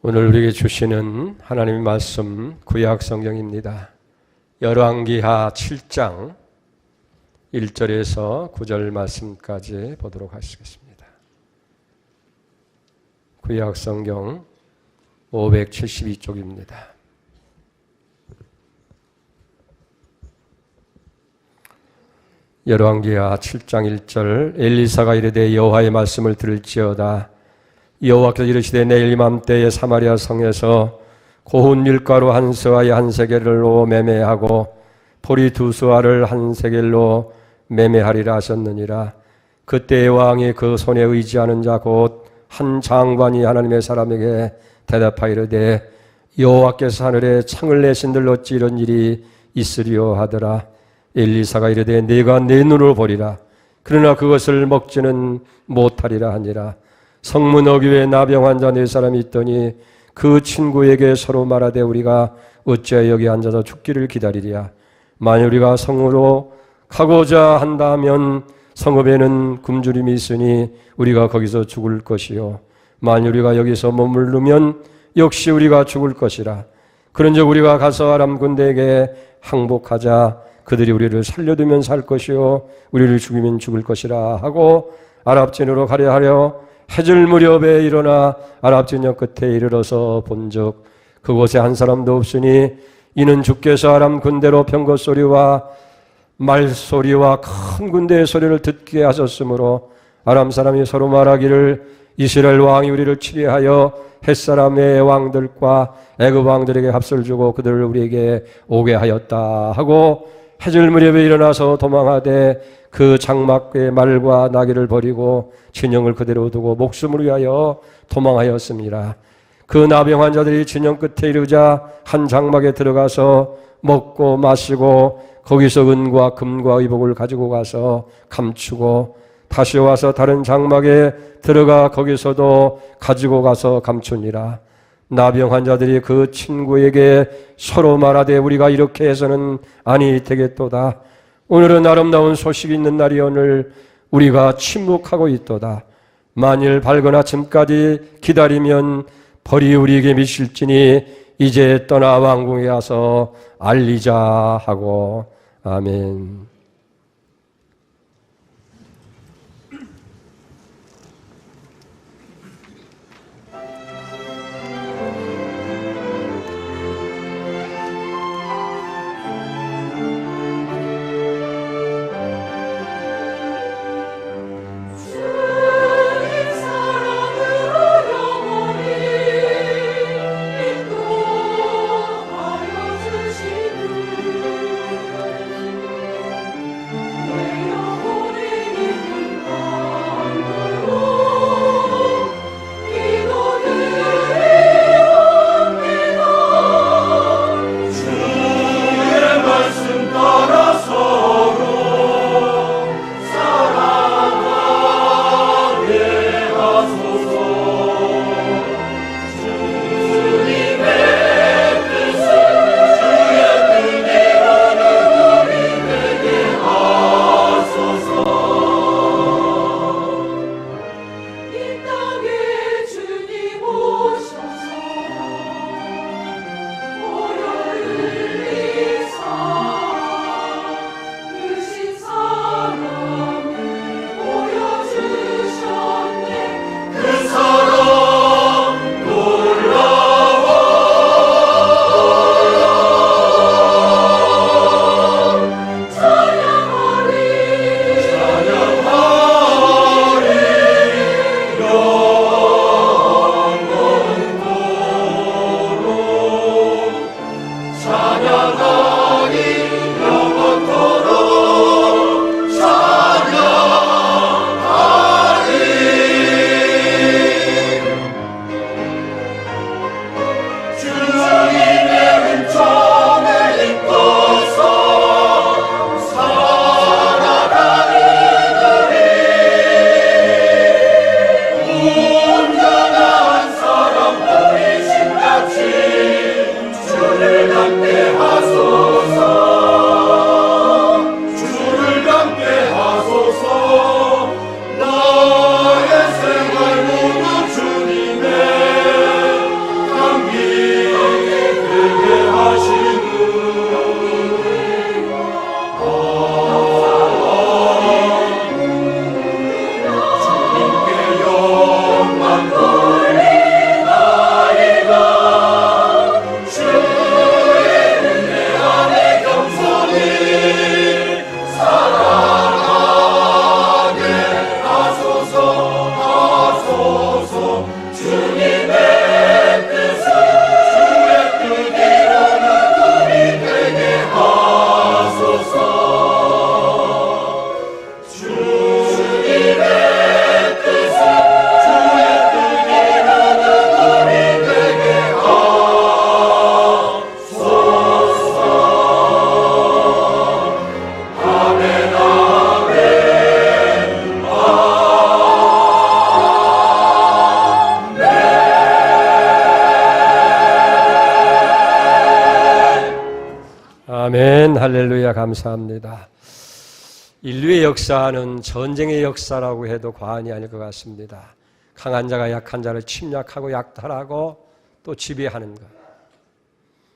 오늘 우리에게 주시는 하나님의 말씀 구약 성경입니다. 열왕기하 7장 1절에서 9절 말씀까지 보도록 하시겠습니다. 구약 성경 572쪽입니다. 열왕기하 7장 1절 엘리사가 이르되 여호와의 말씀을 들을지어다. 여호와께서 이르시되 내일 이맘때에 사마리아 성에서 고운 밀가루 한 스와에 한 세겔로 매매하고 보리 두 스와를 한 세겔로 매매하리라 하셨느니라. 그때 왕이 그 손에 의지하는 자 곧 한 장관이 하나님의 사람에게 대답하이르되 여호와께서 하늘에 창을 내신들 어찌 이런 일이 있으리요 하더라. 엘리사가 이르되 네가 내 눈으로 보리라. 그러나 그것을 먹지는 못하리라 하니라. 성문 어귀에 나병 환자 네 사람이 있더니 그 친구에게 서로 말하되 우리가 어찌하여 여기 앉아서 죽기를 기다리랴. 만일 우리가 성으로 가고자 한다면 성읍에는 굶주림이 있으니 우리가 거기서 죽을 것이요 만일 우리가 여기서 머무르면 역시 우리가 죽을 것이라. 그런즉 우리가 가서 아람 군대에게 항복하자. 그들이 우리를 살려두면 살 것이요 우리를 죽이면 죽을 것이라 하고 아랍진으로 가려 하려 해질 무렵에 일어나 아랍진역 끝에 이르러서 본즉 그곳에 한 사람도 없으니 이는 주께서 아람 군대로 병거 소리와 말소리와 큰 군대의 소리를 듣게 하셨으므로 아람 사람이 서로 말하기를 이스라엘 왕이 우리를 치리하여 햇사람의 왕들과 애굽 왕들에게 합을 주고 그들을 우리에게 오게 하였다 하고 해질 무렵에 일어나서 도망하되 그 장막의 말과 나귀를 버리고 진영을 그대로 두고 목숨을 위하여 도망하였습니다. 그 나병 환자들이 진영 끝에 이르자 한 장막에 들어가서 먹고 마시고 거기서 은과 금과 의복을 가지고 가서 감추고 다시 와서 다른 장막에 들어가 거기서도 가지고 가서 감추니라. 나병 환자들이 그 친구에게 서로 말하되 우리가 이렇게 해서는 아니 되겠도다. 오늘은 아름다운 소식이 있는 날이 오늘 우리가 침묵하고 있도다. 만일 밝은 아침까지 기다리면 벌이 우리에게 미칠지니 이제 떠나 왕궁에 와서 알리자 하고. 아멘. 아멘. 할렐루야. 감사합니다. 인류의 역사는 전쟁의 역사라고 해도 과언이 아닐 것 같습니다. 강한 자가 약한 자를 침략하고 약탈하고 또 지배하는 것,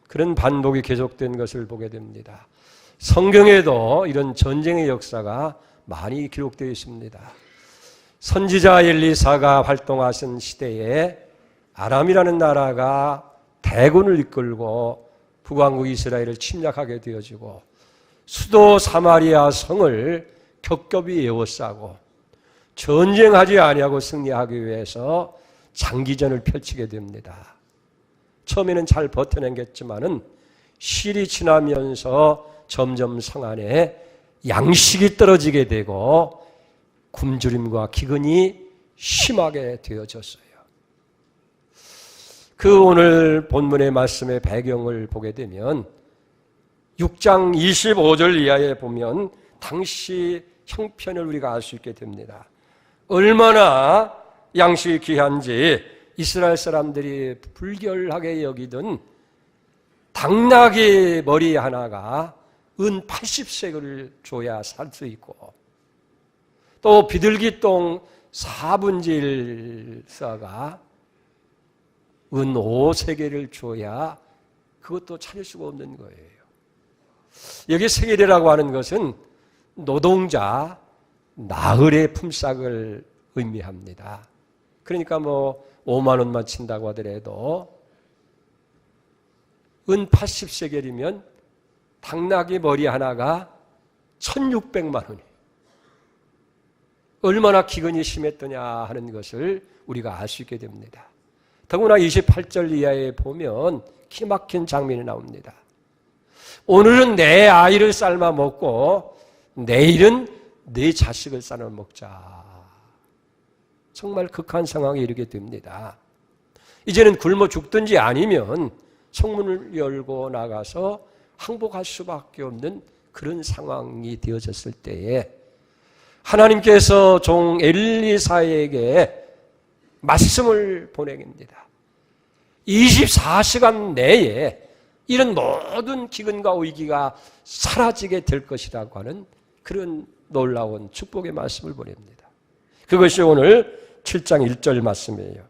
그런 반복이 계속된 것을 보게 됩니다. 성경에도 이런 전쟁의 역사가 많이 기록되어 있습니다. 선지자 엘리사가 활동하신 시대에 아람이라는 나라가 대군을 이끌고 북왕국 이스라엘을 침략하게 되어지고 수도 사마리아 성을 겹겹이 에워싸고 전쟁하지 아니하고 승리하기 위해서 장기전을 펼치게 됩니다. 처음에는 잘 버텨낸겠지만은 시일이 지나면서 점점 성 안에 양식이 떨어지게 되고 굶주림과 기근이 심하게 되어졌어요. 그 오늘 본문의 말씀의 배경을 보게 되면 6장 25절 이하에 보면 당시 형편을 우리가 알 수 있게 됩니다. 얼마나 양식이 귀한지 이스라엘 사람들이 불결하게 여기던 당나귀 머리 하나가 은 80세겔을 줘야 살 수 있고 또 비둘기똥 4분의 1사가 은 5세겔을 줘야 그것도 찾을 수가 없는 거예요. 여기 세겔이라고 하는 것은 노동자 나흘의 품삯을 의미합니다. 그러니까 5만 원만 친다고 하더라도 은 80세겔이면 당나귀 머리 하나가 1600만 원이에요. 얼마나 기근이 심했더냐 하는 것을 우리가 알 수 있게 됩니다. 더구나 28절 이하에 보면 기막힌 장면이 나옵니다. 오늘은 내 아이를 삶아 먹고 내일은 내 자식을 삶아 먹자. 정말 극한 상황에 이르게 됩니다. 이제는 굶어 죽든지 아니면 성문을 열고 나가서 항복할 수밖에 없는 그런 상황이 되어졌을 때에 하나님께서 종 엘리사에게 말씀을 보내깁니다. 24시간 내에 이런 모든 기근과 위기가 사라지게 될 것이라고 하는 그런 놀라운 축복의 말씀을 보냅니다. 그것이 오늘 7장 1절 말씀이에요.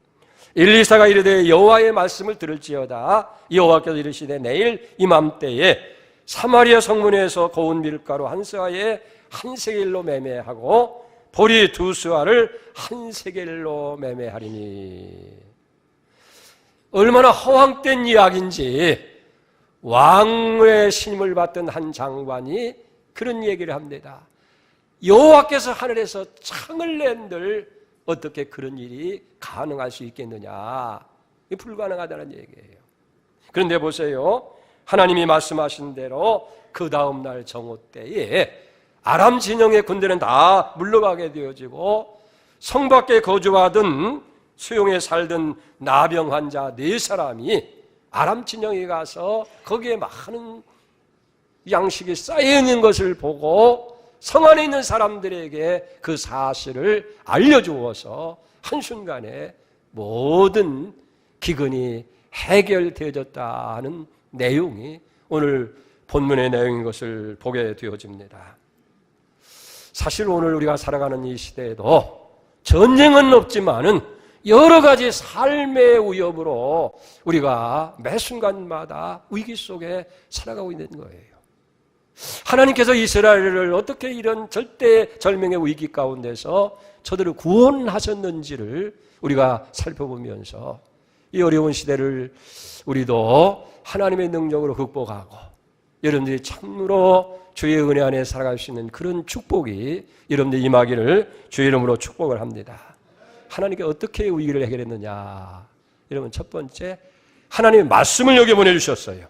엘리사가 이르되 여호와의 말씀을 들을지어다. 여호와께서 이르시되 내일 이맘때에 사마리아 성문에서 고운 밀가루 한 스와에 한 세겔로 매매하고 보리 두 스와를 한 세겔로 매매하리니. 얼마나 허황된 이야기인지 왕의 신임을 받던 한 장관이 그런 얘기를 합니다. 여호와께서 하늘에서 창을 낸들 어떻게 그런 일이 가능할 수 있겠느냐. 불가능하다는 얘기예요. 그런데 보세요. 하나님이 말씀하신 대로 그 다음 날 정오 때에 아람 진영의 군대는 다 물러가게 되어지고 성 밖에 거주하던 수용에 살던 나병 환자 4사람이 아람 진영에 가서 거기에 많은 양식이 쌓여있는 것을 보고 성 안에 있는 사람들에게 그 사실을 알려주어서 한순간에 모든 기근이 해결되어졌다는 내용이 오늘 본문의 내용인 것을 보게 되어집니다. 사실 오늘 우리가 살아가는 이 시대에도 전쟁은 없지만은 여러 가지 삶의 위협으로 우리가 매 순간마다 위기 속에 살아가고 있는 거예요. 하나님께서 이스라엘을 어떻게 이런 절대절명의 위기 가운데서 저들을 구원하셨는지를 우리가 살펴보면서 이 어려운 시대를 우리도 하나님의 능력으로 극복하고 여러분들이 참으로 주의 은혜 안에 살아갈 수 있는 그런 축복이 여러분들 임하기를 주의 이름으로 축복을 합니다. 하나님께 어떻게 위기를 해결했느냐? 여러분 첫 번째 하나님의 말씀을 여기 보내주셨어요.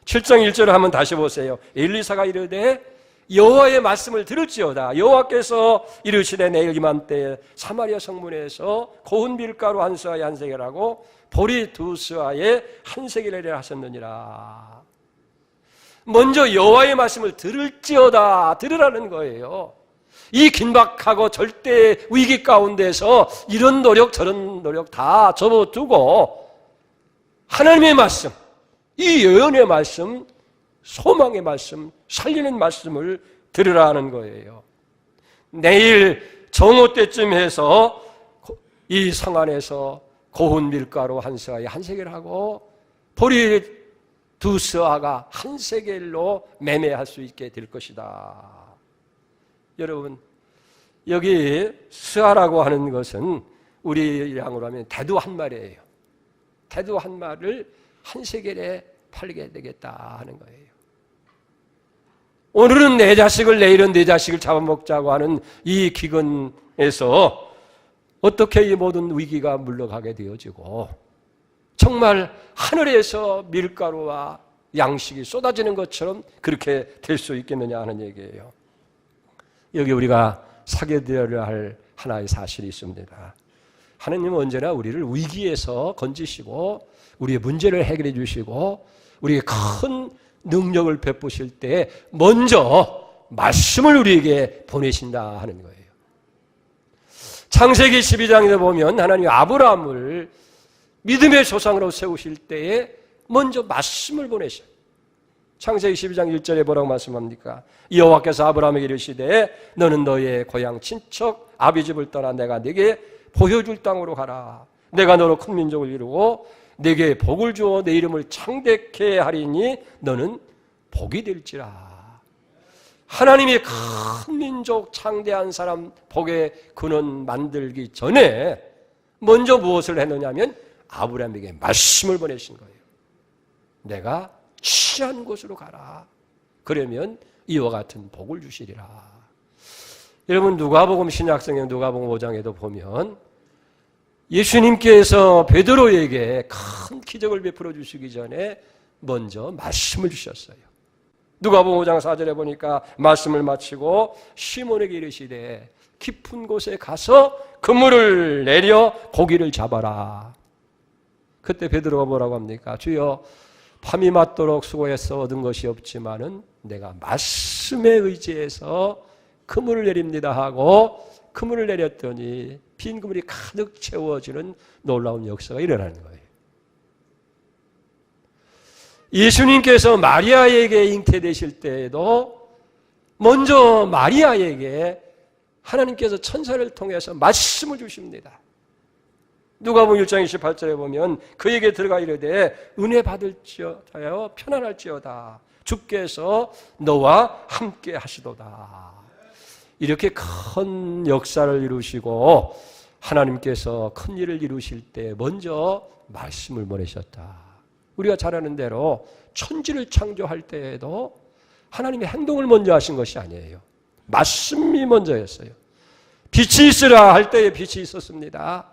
7장 1절을 한번 다시 보세요. 엘리사가 이르되 여호와의 말씀을 들을지어다. 여호와께서 이르시되 내일 이맘때에 사마리아 성문에서 고운 밀가루 한 스와에 한 세겔하고 보리 두 스와에 한 세겔이라 하셨느니라. 먼저 여호와의 말씀을 들을지어다. 들으라는 거예요. 이 긴박하고 절대 위기 가운데서 이런 노력 저런 노력 다 접어두고 하나님의 말씀, 이 예언의 말씀 소망의 말씀, 살리는 말씀을 들으라는 거예요. 내일 정오 때쯤 해서 이 성 안에서 고운 밀가루 한 서아에 한 세겔 하고 보리 두 서아가 한 세겔로 매매할 수 있게 될 것이다. 여러분, 여기 서아라고 하는 것은 우리 양으로 하면 대두 한 마리예요. 대두 한 마리를 한 세겔에 팔게 되겠다 하는 거예요. 오늘은 내 자식을, 내일은 내 자식을 잡아먹자고 하는 이 기근에서 어떻게 이 모든 위기가 물러가게 되어지고 정말 하늘에서 밀가루와 양식이 쏟아지는 것처럼 그렇게 될 수 있겠느냐 하는 얘기예요. 여기 우리가 사겨드려야 할 하나의 사실이 있습니다. 하나님은 언제나 우리를 위기에서 건지시고 우리의 문제를 해결해 주시고 우리에게 큰 능력을 베푸실 때 먼저 말씀을 우리에게 보내신다 하는 거예요. 창세기 12장에 보면 하나님이 아브라함을 믿음의 조상으로 세우실 때에 먼저 말씀을 보내셔요. 창세기 12장 1절에 뭐라고 말씀합니까? 여호와께서 아브라함에게 이르시되 너는 너의 고향 친척 아비 집을 떠나 내가 네게 보여줄 땅으로 가라. 내가 너로 큰 민족을 이루고 네게 복을 주어 내 이름을 창대케 하리니 너는 복이 될지라. 하나님이 큰 민족, 창대한 사람 복의 근원 만들기 전에 먼저 무엇을 했느냐면 아브라함에게 말씀을 보내신 거예요. 내가 취한 곳으로 가라. 그러면 이와 같은 복을 주시리라. 여러분, 누가복음 신약성경 누가복음 5장에도 보면 예수님께서 베드로에게 큰 기적을 베풀어 주시기 전에 먼저 말씀을 주셨어요. 누가복음 5장 4절에 보니까 말씀을 마치고 시몬에게 이르시되 깊은 곳에 가서 그물을 내려 고기를 잡아라. 그때 베드로가 뭐라고 합니까? 주여, 밤이 맞도록 수고해서 얻은 것이 없지만은 내가 말씀에 의지해서 그물을 내립니다 하고 그물을 내렸더니 빈 그물이 가득 채워지는 놀라운 역사가 일어나는 거예요. 예수님께서 마리아에게 잉태되실 때에도 먼저 마리아에게 하나님께서 천사를 통해서 말씀을 주십니다. 누가복음 1장 28절에 보면 그에게 들어가 이르되 은혜 받을지어다요 편안할지어다 주께서 너와 함께 하시도다. 이렇게 큰 역사를 이루시고 하나님께서 큰 일을 이루실 때 먼저 말씀을 보내셨다. 우리가 잘 아는 대로 천지를 창조할 때에도 하나님의 행동을 먼저 하신 것이 아니에요. 말씀이 먼저였어요. 빛이 있으라 할 때에 빛이 있었습니다.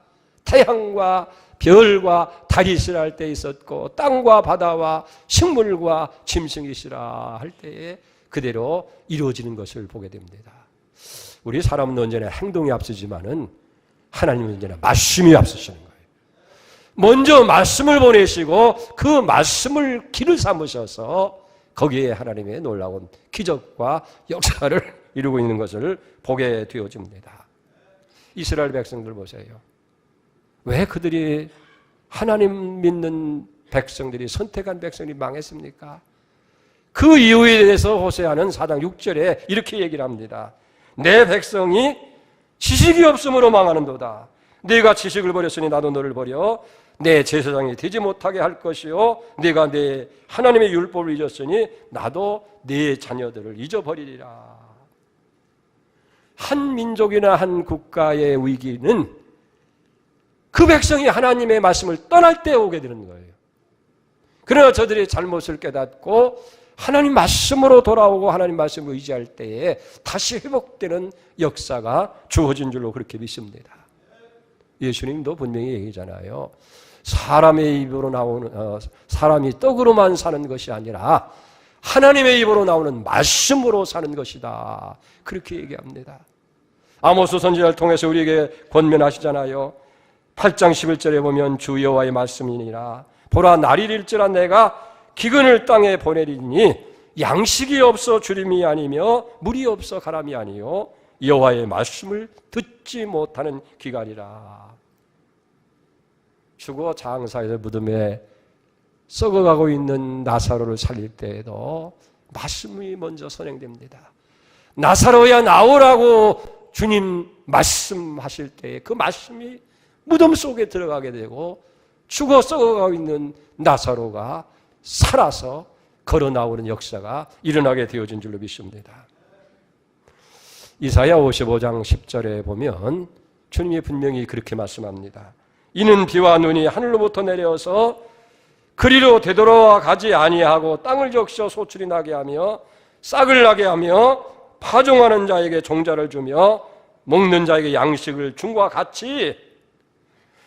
태양과 별과 달이 있으라 할 때 있었고 땅과 바다와 식물과 짐승이 있으라 할 때에 그대로 이루어지는 것을 보게 됩니다. 우리 사람은 언제나 행동이 앞서지만은 하나님은 언제나 말씀이 앞서시는 거예요. 먼저 말씀을 보내시고 그 말씀을 길을 삼으셔서 거기에 하나님의 놀라운 기적과 역사를 이루고 있는 것을 보게 되어집니다. 이스라엘 백성들 보세요. 왜 그들이 하나님 믿는 백성들이 선택한 백성이 망했습니까? 그 이유에 대해서 호세아는 4장 6절에 이렇게 얘기를 합니다. 내 백성이 지식이 없음으로 망하는도다. 네가 지식을 버렸으니 나도 너를 버려 내 제사장이 되지 못하게 할 것이요 네가 내 하나님의 율법을 잊었으니 나도 네 자녀들을 잊어버리리라. 한 민족이나 한 국가의 위기는 그 백성이 하나님의 말씀을 떠날 때 오게 되는 거예요. 그러나 저들이 잘못을 깨닫고 하나님 말씀으로 돌아오고 하나님 말씀을 의지할 때에 다시 회복되는 역사가 주어진 줄로 그렇게 믿습니다. 예수님도 분명히 얘기잖아요. 사람의 입으로 나오는 사람이 떡으로만 사는 것이 아니라 하나님의 입으로 나오는 말씀으로 사는 것이다. 그렇게 얘기합니다. 아모스 선지자를 통해서 우리에게 권면하시잖아요. 8장 11절에 보면 주 여호와의 말씀이니라. 보라 날이 일지라 내가 기근을 땅에 보내리니 양식이 없어 주림이 아니며 물이 없어 가람이 아니요 여호와의 말씀을 듣지 못하는 기간이라. 죽어 장사에서 무덤에 썩어가고 있는 나사로를 살릴 때에도 말씀이 먼저 선행됩니다. 나사로야 나오라고 주님 말씀하실 때 그 말씀이 무덤 속에 들어가게 되고 죽어 썩어가고 있는 나사로가 살아서 걸어 나오는 역사가 일어나게 되어진 줄로 믿습니다. 이사야 55장 10절에 보면 주님이 분명히 그렇게 말씀합니다. 이는 비와 눈이 하늘로부터 내려서 그리로 되돌아와 가지 아니하고 땅을 적셔 소출이 나게 하며 싹을 나게 하며 파종하는 자에게 종자를 주며 먹는 자에게 양식을 줌과 같이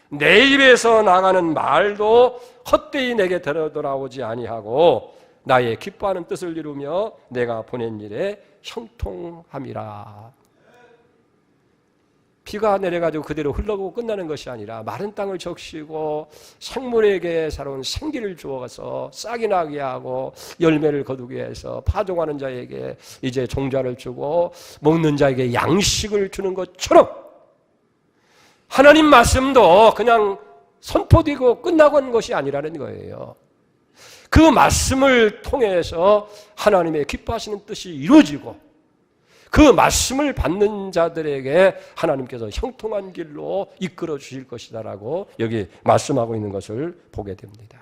내 입에서 나가는 말도 헛되이 내게 돌아오지 아니하고 나의 기뻐하는 뜻을 이루며 내가 보낸 일에 형통함이라. 비가 내려가지고 그대로 흘러가고 끝나는 것이 아니라 마른 땅을 적시고 생물에게 살아온 생기를 주어서 싹이 나게 하고 열매를 거두게 해서 파종하는 자에게 이제 종자를 주고 먹는 자에게 양식을 주는 것처럼 하나님 말씀도 그냥 선포되고 끝나고 하는 것이 아니라는 거예요. 그 말씀을 통해서 하나님의 기뻐하시는 뜻이 이루어지고 그 말씀을 받는 자들에게 하나님께서 형통한 길로 이끌어 주실 것이다라고 여기 말씀하고 있는 것을 보게 됩니다.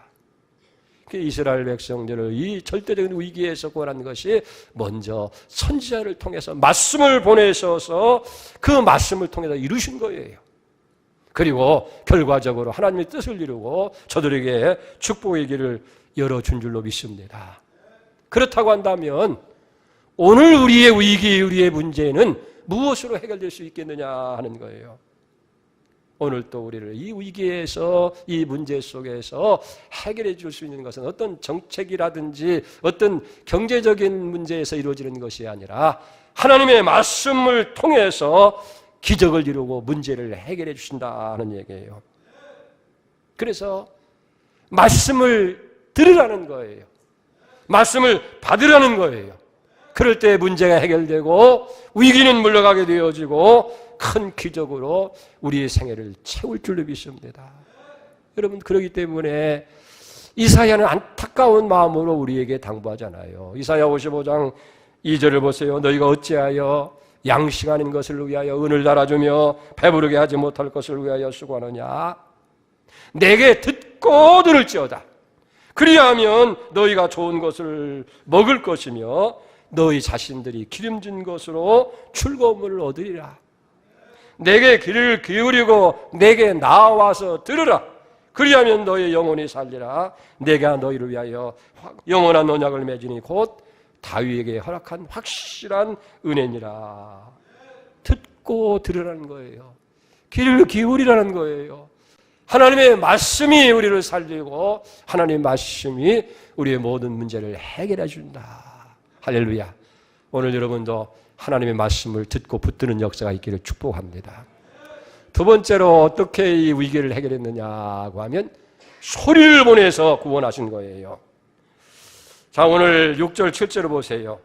이스라엘 백성들을 이 절대적인 위기에서 구원하는 것이 먼저 선지자를 통해서 말씀을 보내셔서 그 말씀을 통해서 이루신 거예요. 그리고 결과적으로 하나님의 뜻을 이루고 저들에게 축복의 길을 열어준 줄로 믿습니다. 그렇다고 한다면 오늘 우리의 위기, 우리의 문제는 무엇으로 해결될 수 있겠느냐 하는 거예요. 오늘 또 우리를 이 위기에서, 이 문제 속에서 해결해 줄 수 있는 것은 어떤 정책이라든지 어떤 경제적인 문제에서 이루어지는 것이 아니라 하나님의 말씀을 통해서 기적을 이루고 문제를 해결해 주신다는 얘기예요. 그래서 말씀을 들으라는 거예요. 말씀을 받으라는 거예요. 그럴 때 문제가 해결되고 위기는 물러가게 되어지고 큰 기적으로 우리의 생애를 채울 줄로 믿습니다. 여러분, 그렇기 때문에 이사야는 안타까운 마음으로 우리에게 당부하잖아요. 이사야 55장 2절을 보세요. 너희가 어찌하여 양식 아닌 것을 위하여 은을 달아주며 배부르게 하지 못할 것을 위하여 수고하느냐. 내게 듣고 들을지어다. 그리하면 너희가 좋은 것을 먹을 것이며 너희 자신들이 기름진 것으로 즐거움을 얻으리라. 내게 귀를 기울이고 내게 나와서 들으라. 그리하면 너희 영혼이 살리라. 내가 너희를 위하여 영원한 언약을 맺으니 곧 다윗에게 허락한 확실한 은혜니라. 듣고 들으라는 거예요. 귀를 기울이라는 거예요. 하나님의 말씀이 우리를 살리고 하나님의 말씀이 우리의 모든 문제를 해결해 준다. 할렐루야. 오늘 여러분도 하나님의 말씀을 듣고 붙드는 역사가 있기를 축복합니다. 두 번째로 어떻게 이 위기를 해결했느냐고 하면 소리를 보내서 구원하신 거예요. 자, 오늘 6절 7절을 보세요.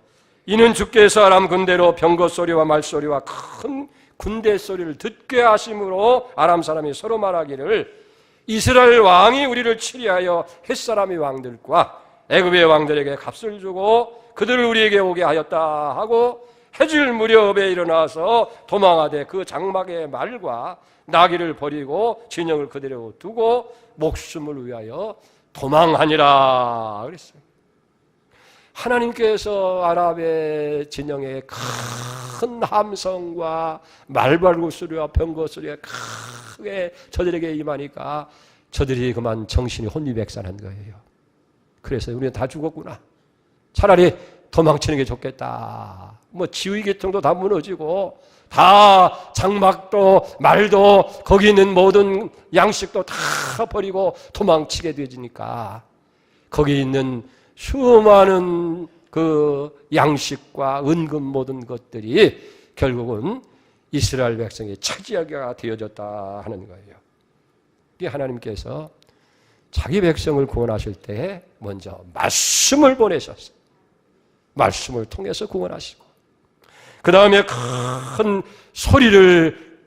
이는 주께서 아람 군대로 병거 소리와 말소리와 큰 군대 소리를 듣게 하심으로 아람 사람이 서로 말하기를 이스라엘 왕이 우리를 치리하여 햇사람의 왕들과 애굽의 왕들에게 값을 주고 그들을 우리에게 오게 하였다 하고 해질 무렵에 일어나서 도망하되 그 장막의 말과 나귀를 버리고 진영을 그대로 두고 목숨을 위하여 도망하니라 그랬어요. 하나님께서 아랍의 진영에 큰 함성과 말발굽 소리와 병거 소리가 크게 저들에게 임하니까 저들이 그만 정신이 혼미백산한 거예요. 그래서 우리는 다 죽었구나. 차라리 도망치는 게 좋겠다. 뭐 지휘계통도 다 무너지고 다 장막도 말도 거기 있는 모든 양식도 다 버리고 도망치게 되지니까 거기 있는 수많은 그 양식과 은금 모든 것들이 결국은 이스라엘 백성이 차지하게 되어졌다 하는 거예요. 이게 하나님께서 자기 백성을 구원하실 때 먼저 말씀을 보내셨어요. 말씀을 통해서 구원하시고 그 다음에 큰 소리를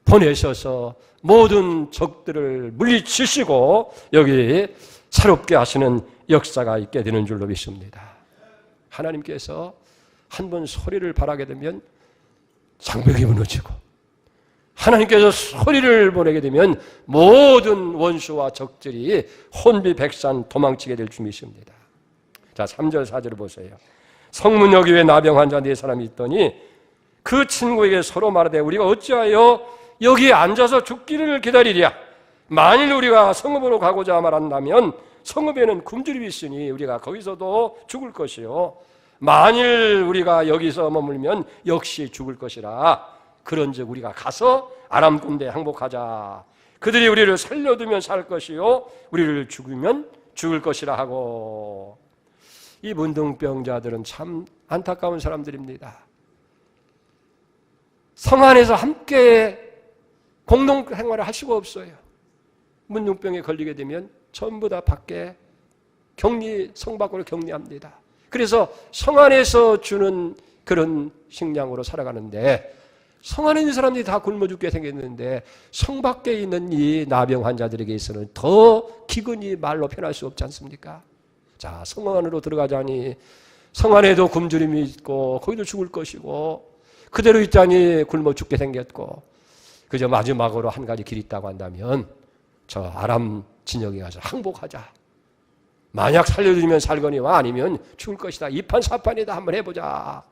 보내셔서 모든 적들을 물리치시고 여기 새롭게 하시는 역사가 있게 되는 줄로 믿습니다. 하나님께서 한번 소리를 발하게 되면 장벽이 무너지고, 하나님께서 소리를 보내게 되면 모든 원수와 적들이 혼비백산 도망치게 될 줄 믿습니다. 자, 3절 4절을 보세요. 성문역 위에 나병 환자 4사람이 있더니 그 친구에게 서로 말하되 우리가 어찌하여 여기 앉아서 죽기를 기다리랴. 만일 우리가 성읍으로 가고자 말한다면 성읍에는 굶주림이 있으니 우리가 거기서도 죽을 것이요, 만일 우리가 여기서 머물면 역시 죽을 것이라. 그런즉 우리가 가서 아람 군대에 항복하자. 그들이 우리를 살려두면 살 것이요 우리를 죽이면 죽을 것이라 하고. 이 문둥병자들은 참 안타까운 사람들입니다. 성 안에서 함께 공동 생활을 할 수가 없어요. 문둥병에 걸리게 되면 전부 다 밖에 성 밖으로 격리합니다. 그래서 성 안에서 주는 그런 식량으로 살아가는데, 성 안에 있는 사람들이 다 굶어 죽게 생겼는데 성 밖에 있는 이 나병 환자들에게 있어서는 더 기근이 말로 표현할 수 없지 않습니까? 자, 성 안으로 들어가자니 성 안에도 굶주림이 있고 거기도 죽을 것이고, 그대로 있자니 굶어 죽게 생겼고, 그저 마지막으로 한 가지 길이 있다고 한다면 저 아람 진영에 가서 항복하자. 만약 살려주면 살거니와 아니면 죽을 것이다. 이판사판이다. 한번 해보자.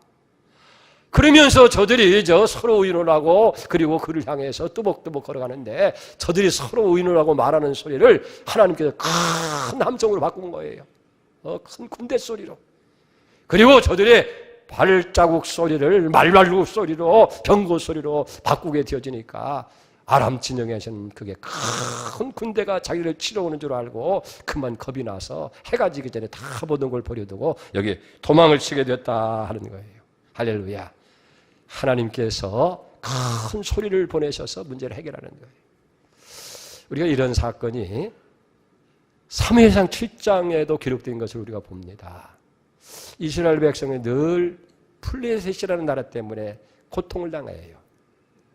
그러면서 저들이 서로 의논하고, 그리고 그를 향해서 뚜벅뚜벅 걸어가는데 저들이 서로 의논하고 말하는 소리를 하나님께서 큰 함성으로 바꾼 거예요. 큰 군대 소리로. 그리고 저들의 발자국 소리를 말발굽 소리로, 병고 소리로 바꾸게 되어지니까 아람 진영에서는 그게 큰 군대가 자기를 치러 오는 줄 알고 그만 겁이 나서 해가 지기 전에 다 모든 걸 버려두고 여기 도망을 치게 됐다 하는 거예요. 할렐루야. 하나님께서 큰 소리를 보내셔서 문제를 해결하는 거예요. 우리가 이런 사건이 사무엘상 7장에도 기록된 것을 우리가 봅니다. 이스라엘 백성이 늘 블레셋이라는 나라 때문에 고통을 당해요.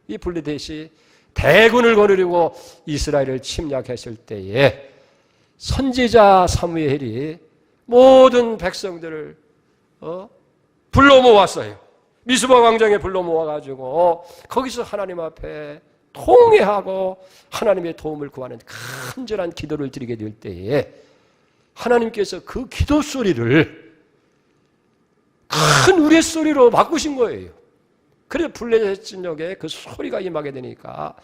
이 블레셋이 대군을 거느리고 이스라엘을 침략했을 때에 선지자 사무엘이 모든 백성들을 불러 모았어요. 미스바 광장에 불러 모아가지고 거기서 하나님 앞에 통회하고 하나님의 도움을 구하는 간절한 기도를 드리게 될 때에 하나님께서 그 기도 소리를 큰 우레소리로 바꾸신 거예요. 그래서 블레셋 진영에 그 소리가 임하게 되니까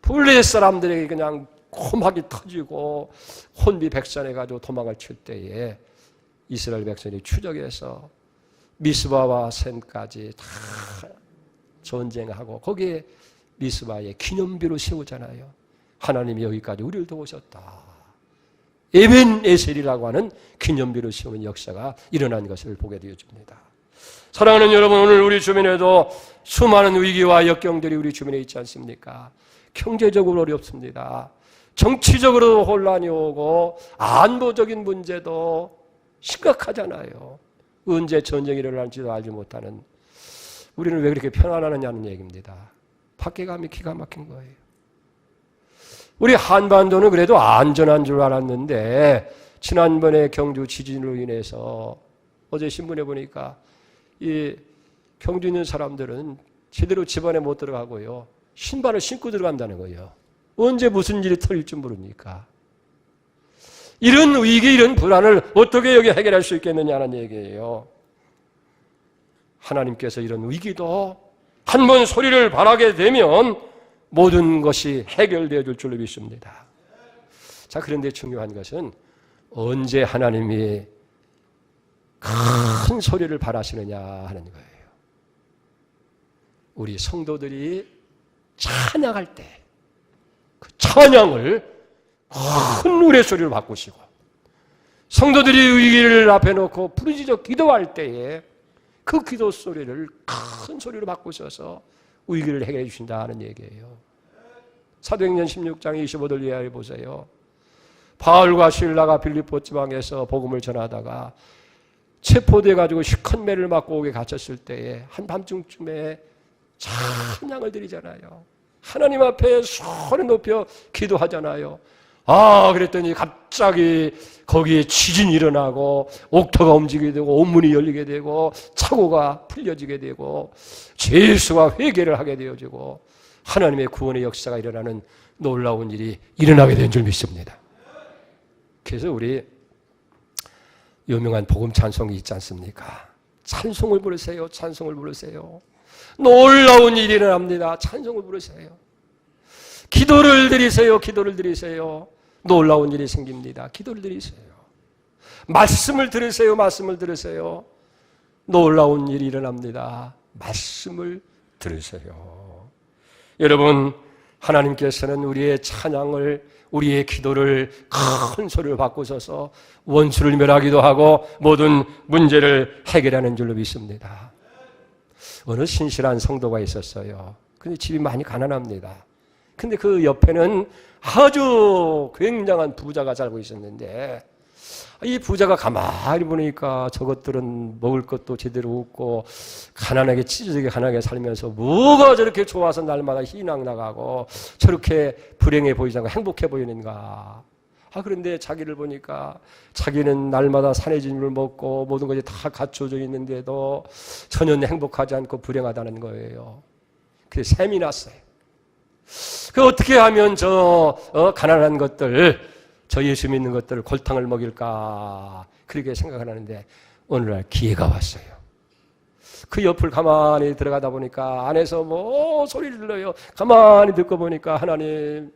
블레셋 사람들에게 그냥 고막이 터지고 혼비백산해가지고 도망을 칠 때에 이스라엘 백성이 추적해서 미스바와 센까지 다 전쟁하고 거기에 미스바의 기념비로 세우잖아요. 하나님이 여기까지 우리를 도우셨다. 에벤에셀이라고 하는 기념비로 세우는 역사가 일어난 것을 보게 되어집니다. 사랑하는 여러분, 오늘 우리 주변에도 수많은 위기와 역경들이 우리 주변에 있지 않습니까? 경제적으로 어렵습니다. 정치적으로 혼란이 오고 안보적인 문제도 심각하잖아요. 언제 전쟁이 일어날지도 알지 못하는 우리는 왜 그렇게 편안하느냐는 얘기입니다. 밖에 가면 기가 막힌 거예요. 우리 한반도는 그래도 안전한 줄 알았는데 지난번에 경주 지진으로 인해서 어제 신문에 보니까 이 경주 있는 사람들은 제대로 집 안에 못 들어가고요. 신발을 신고 들어간다는 거예요. 언제 무슨 일이 터질지 모르니까. 이런 위기, 이런 불안을 어떻게 여기 해결할 수 있겠느냐는 얘기예요. 하나님께서 이런 위기도 한 번 소리를 발하게 되면 모든 것이 해결되어 줄 줄로 믿습니다. 자, 그런데 중요한 것은 언제 하나님이 큰 소리를 발하시느냐 하는 거예요. 우리 성도들이 찬양할 때 그 찬양을 큰 우레소리로 바꾸시고 성도들이 위기를 앞에 놓고 부르짖어 기도할 때에 그 기도 소리를 큰 소리로 바꾸셔서 위기를 해결해 주신다는 얘기예요. 사도행전 16장 25절 이하에 보세요. 바울과 실라가 빌립보 지방에서 복음을 전하다가 체포돼 가지고 시컨매를 맞고 오게 갇혔을 때에 한밤중쯤에 찬양을 드리잖아요. 하나님 앞에 소리 높여 기도하잖아요. 그랬더니 갑자기 거기에 지진이 일어나고 옥토가 움직이게 되고 온문이 열리게 되고 착오가 풀려지게 되고 죄수가 회개를 하게 되어지고 하나님의 구원의 역사가 일어나는 놀라운 일이 일어나게 된 줄 믿습니다. 그래서 우리 유명한 복음 찬송이 있지 않습니까? 찬송을 부르세요. 찬송을 부르세요. 놀라운 일이 일어납니다. 찬송을 부르세요. 기도를 드리세요. 기도를 드리세요. 놀라운 일이 생깁니다. 기도를 드리세요. 말씀을 들으세요. 말씀을 들으세요. 놀라운 일이 일어납니다. 말씀을 들으세요. 여러분, 하나님께서는 우리의 찬양을, 우리의 기도를 큰 소리를 바꾸셔서 원수를 멸하기도 하고 모든 문제를 해결하는 줄로 믿습니다. 어느 신실한 성도가 있었어요. 근데 집이 많이 가난합니다. 근데 그 옆에는 아주 굉장한 부자가 살고 있었는데 이 부자가 가만히 보니까 저것들은 먹을 것도 제대로 없고 가난하게 찢어지게 가난하게 살면서 뭐가 저렇게 좋아서 날마다 희낙 나가고 저렇게 불행해 보이지 않고 행복해 보이는가. 그런데 자기를 보니까 자기는 날마다 산해진 물 먹고 모든 것이 다 갖춰져 있는데도 전혀 행복하지 않고 불행하다는 거예요. 그래서 셈이 났어요. 어떻게 하면 저 가난한 것들, 저 예수 믿는 것들 골탕을 먹일까 그렇게 생각을 하는데 어느 날 기회가 왔어요. 그 옆을 가만히 들어가다 보니까 안에서 뭐 소리를 들려요. 가만히 듣고 보니까 하나님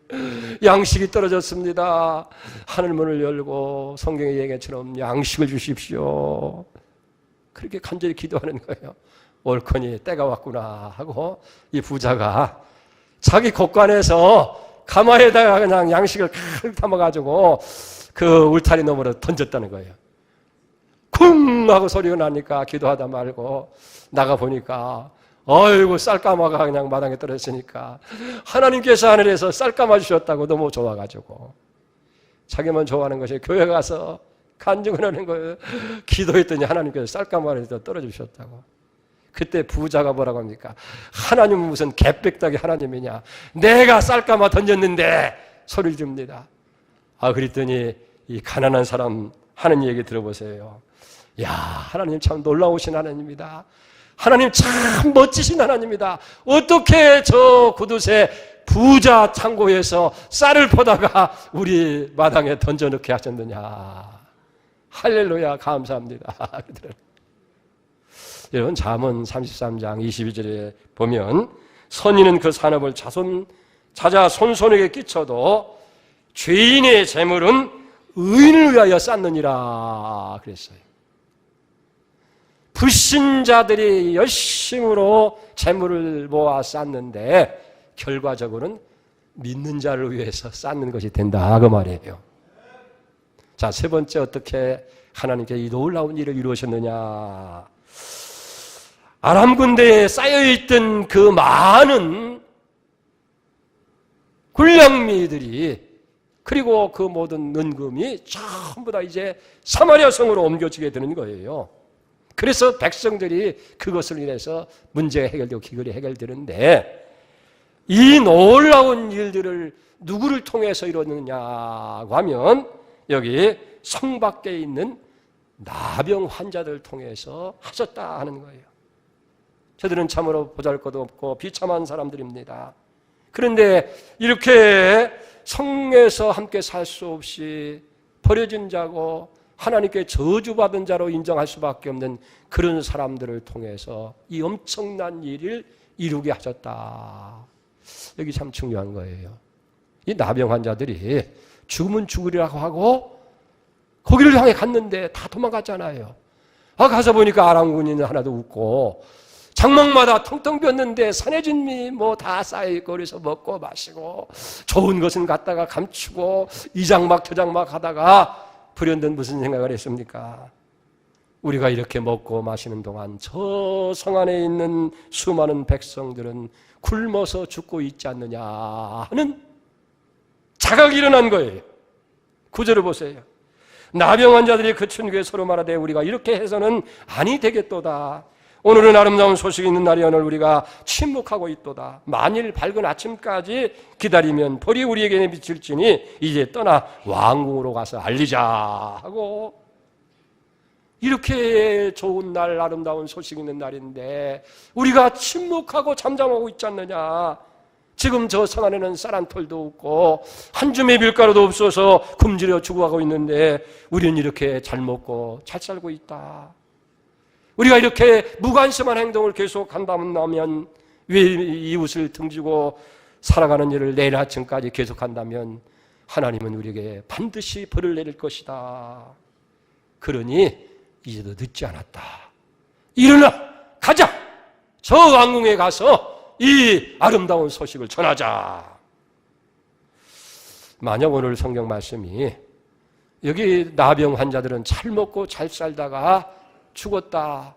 양식이 떨어졌습니다. 하늘문을 열고 성경의 얘기처럼 양식을 주십시오. 그렇게 간절히 기도하는 거예요. 옳거니 때가 왔구나 하고 이 부자가 자기 곳간에서 가마에다가 그냥 양식을 칵 담아가지고 그 울타리 너머로 던졌다는 거예요. 쿵 하고 소리가 나니까 기도하다 말고 나가보니까 아이고 쌀가마가 그냥 마당에 떨어졌으니까 하나님께서 하늘에서 쌀가마 주셨다고 너무 좋아가지고 자기만 좋아하는 것이 교회 가서 간증을 하는 거예요. 기도했더니 하나님께서 쌀가마를 떨어주셨다고. 그때 부자가 뭐라고 합니까? 하나님은 무슨 개빽다기 하나님이냐? 내가 쌀가마 던졌는데 소리를 줍니다. 그랬더니 이 가난한 사람 하는 얘기 들어보세요. 야, 하나님 참 놀라우신 하나님이다. 하나님 참 멋지신 하나님이다. 어떻게 저 구두쇠 부자 창고에서 쌀을 퍼다가 우리 마당에 던져넣게 하셨느냐. 할렐루야, 감사합니다. 여러분, 잠언 33장 22절에 보면 선인은 그 산업을 자자 손손에게 끼쳐도 죄인의 재물은 의인을 위하여 쌓느니라 그랬어요. 불신자들이 열심으로 재물을 모아 쌓는데 결과적으로는 믿는 자를 위해서 쌓는 것이 된다 그 말이에요. 자, 세 번째 어떻게 하나님께 이 놀라운 일을 이루셨느냐. 아람 군대에 쌓여있던 그 많은 군량미들이 그리고 그 모든 은금이 전부 다 이제 사마리아 성으로 옮겨지게 되는 거예요. 그래서 백성들이 그것을 인해서 문제가 해결되고 기근이 해결되는데 이 놀라운 일들을 누구를 통해서 이루었느냐고 하면 여기 성 밖에 있는 나병 환자들을 통해서 하셨다 하는 거예요. 저들은 참으로 보잘것없고 비참한 사람들입니다. 그런데 이렇게 성에서 함께 살 수 없이 버려진 자고 하나님께 저주받은 자로 인정할 수밖에 없는 그런 사람들을 통해서 이 엄청난 일을 이루게 하셨다. 여기 참 중요한 거예요. 이 나병 환자들이 죽으면 죽으리라고 하고 거기를 향해 갔는데 다 도망갔잖아요. 가서 보니까 아람 군인은 하나도 없고 장막마다 텅텅 비었는데 산해진 미 뭐 다 쌓여있고 그래서 먹고 마시고 좋은 것은 갖다가 감추고 이 장막 저 장막 하다가 불현듯 무슨 생각을 했습니까? 우리가 이렇게 먹고 마시는 동안 저 성 안에 있는 수많은 백성들은 굶어서 죽고 있지 않느냐 하는 자각이 일어난 거예요. 구절을 보세요. 나병 환자들이 그 춘교에 서로 말하되 우리가 이렇게 해서는 아니 되겠도다. 오늘은 아름다운 소식이 있는 날이 오늘 우리가 침묵하고 있도다. 만일 밝은 아침까지 기다리면 벌이 우리에게 미칠지니 이제 떠나 왕궁으로 가서 알리자 하고, 이렇게 좋은 날, 아름다운 소식이 있는 날인데 우리가 침묵하고 잠잠하고 있지 않느냐. 지금 저 성 안에는 쌀 한 톨도 없고 한 줌의 밀가루도 없어서 굶주려 죽어가고 있는데 우리는 이렇게 잘 먹고 잘 살고 있다. 우리가 이렇게 무관심한 행동을 계속한다면, 왜 이웃을 등지고 살아가는 일을 내일 아침까지 계속한다면 하나님은 우리에게 반드시 벌을 내릴 것이다. 그러니 이제도 늦지 않았다. 일어나 가자. 저 왕궁에 가서 이 아름다운 소식을 전하자. 만약 오늘 성경 말씀이 여기 나병 환자들은 잘 먹고 잘 살다가 죽었다,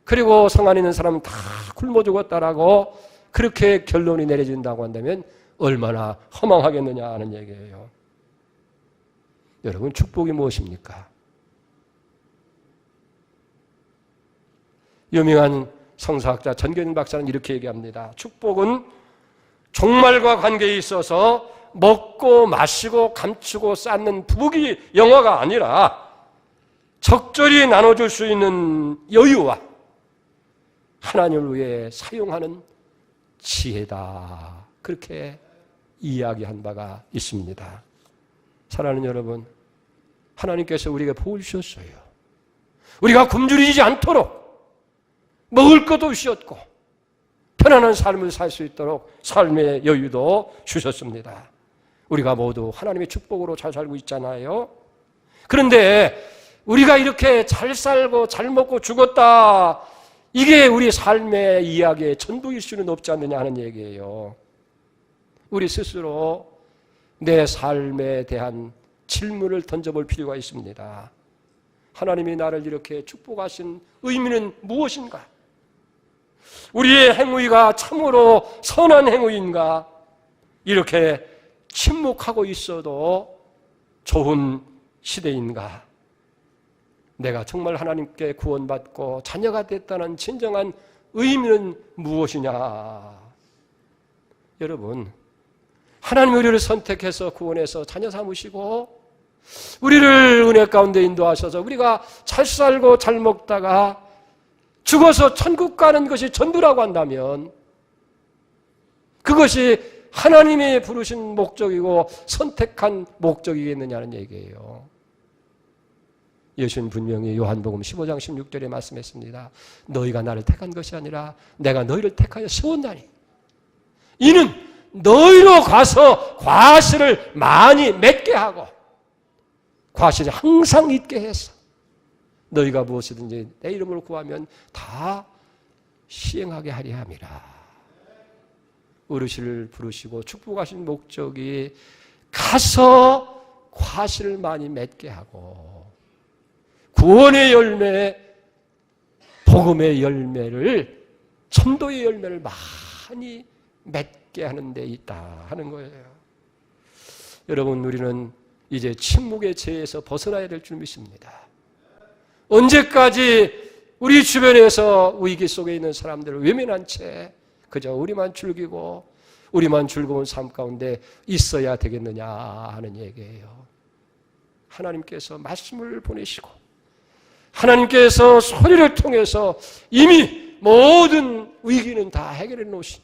그리고 성 안에 있는 사람은 다 굶어 죽었다라고 그렇게 결론이 내려진다고 한다면 얼마나 허망하겠느냐 하는 얘기예요. 여러분, 축복이 무엇입니까? 유명한 성서학자 전교인 박사는 이렇게 얘기합니다. 축복은 종말과 관계에 있어서 먹고 마시고 감추고 쌓는 부귀 영화가 아니라 적절히 나눠줄 수 있는 여유와 하나님을 위해 사용하는 지혜다. 그렇게 이야기한 바가 있습니다. 사랑하는 여러분, 하나님께서 우리에게 복을 주셨어요. 우리가 굶주리지 않도록 먹을 것도 주셨고 편안한 삶을 살 수 있도록 삶의 여유도 주셨습니다. 우리가 모두 하나님의 축복으로 잘 살고 있잖아요. 그런데 우리가 이렇게 잘 살고 잘 먹고 죽었다, 이게 우리 삶의 이야기의 전부일 수는 없지 않느냐 하는 얘기예요. 우리 스스로 내 삶에 대한 질문을 던져볼 필요가 있습니다. 하나님이 나를 이렇게 축복하신 의미는 무엇인가? 우리의 행위가 참으로 선한 행위인가? 이렇게 침묵하고 있어도 좋은 시대인가? 내가 정말 하나님께 구원받고 자녀가 됐다는 진정한 의미는 무엇이냐? 여러분, 하나님이 우리를 선택해서 구원해서 자녀 삼으시고 우리를 은혜 가운데 인도하셔서 우리가 잘 살고 잘 먹다가 죽어서 천국 가는 것이 전부라고 한다면 그것이 하나님이 부르신 목적이고 선택한 목적이겠느냐는 얘기예요. 예수는 분명히 요한복음 15장 16절에 말씀했습니다. 너희가 나를 택한 것이 아니라 내가 너희를 택하여 세웠나니 이는 너희로 가서 과실을 많이 맺게 하고 과실이 항상 있게 해서 너희가 무엇이든지 내 이름으로 구하면 다 시행하게 하려 함이라. 어르신을 부르시고 축복하신 목적이 가서 과실을 많이 맺게 하고 구원의 열매, 복음의 열매를, 전도의 열매를 많이 맺게 하는 데 있다 하는 거예요. 여러분, 우리는 이제 침묵의 죄에서 벗어나야 될 줄 믿습니다. 언제까지 우리 주변에서 위기 속에 있는 사람들을 외면한 채 그저 우리만 즐기고 우리만 즐거운 삶 가운데 있어야 되겠느냐 하는 얘기예요. 하나님께서 말씀을 보내시고 하나님께서 소리를 통해서 이미 모든 위기는 다 해결해 놓으신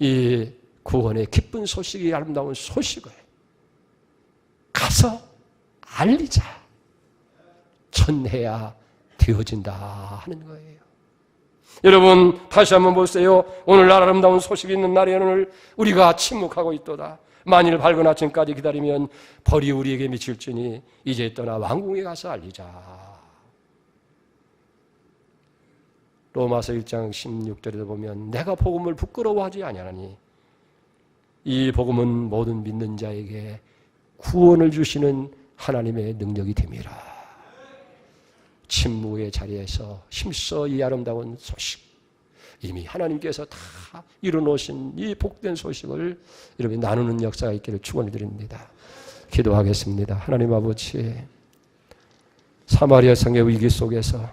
이 구원의 기쁜 소식이, 아름다운 소식을 가서 알리자, 전해야 되어진다 하는 거예요. 여러분, 다시 한번 보세요. 오늘날 아름다운 소식이 있는 날에 오늘 우리가 침묵하고 있도다. 만일 밝은 아침까지 기다리면 벌이 우리에게 미칠지니 이제 떠나 왕궁에 가서 알리자. 로마서 1장 16절에도 보면 내가 복음을 부끄러워하지 아니하나니 이 복음은 모든 믿는 자에게 구원을 주시는 하나님의 능력이 됨이라. 침묵의 자리에서 힘써 이 아름다운 소식, 이미 하나님께서 다 이루어놓으신 이 복된 소식을 여러분이 나누는 역사가 있기를 축원드립니다. 기도하겠습니다. 하나님 아버지, 사마리아 성의 위기 속에서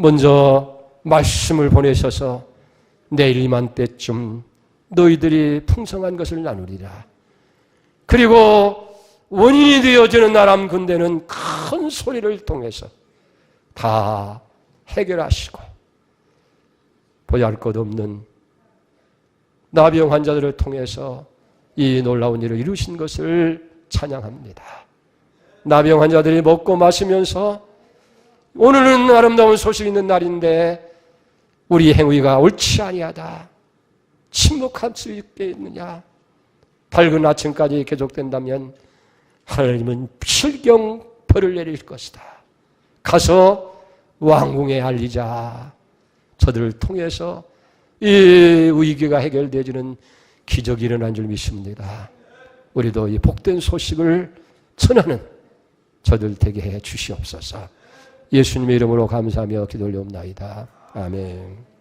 먼저 말씀을 보내셔서 내일 이맘때쯤 너희들이 풍성한 것을 나누리라. 그리고 원인이 되어지는 아람 군대는 큰 소리를 통해서 다 해결하시고 보잘것없는 나병 환자들을 통해서 이 놀라운 일을 이루신 것을 찬양합니다. 나병 환자들이 먹고 마시면서 오늘은 아름다운 소식 있는 날인데 우리 행위가 옳지 아니하다. 침묵할 수 있겠느냐? 밝은 아침까지 계속된다면 하나님은 필경벌을 내릴 것이다. 가서 왕궁에 알리자. 저들을 통해서 이 위기가 해결되어지는 기적이 일어난 줄 믿습니다. 우리도 이 복된 소식을 전하는 저들 되게 해 주시옵소서. 예수님의 이름으로 감사하며 기도 올려옵나이다. 아멘.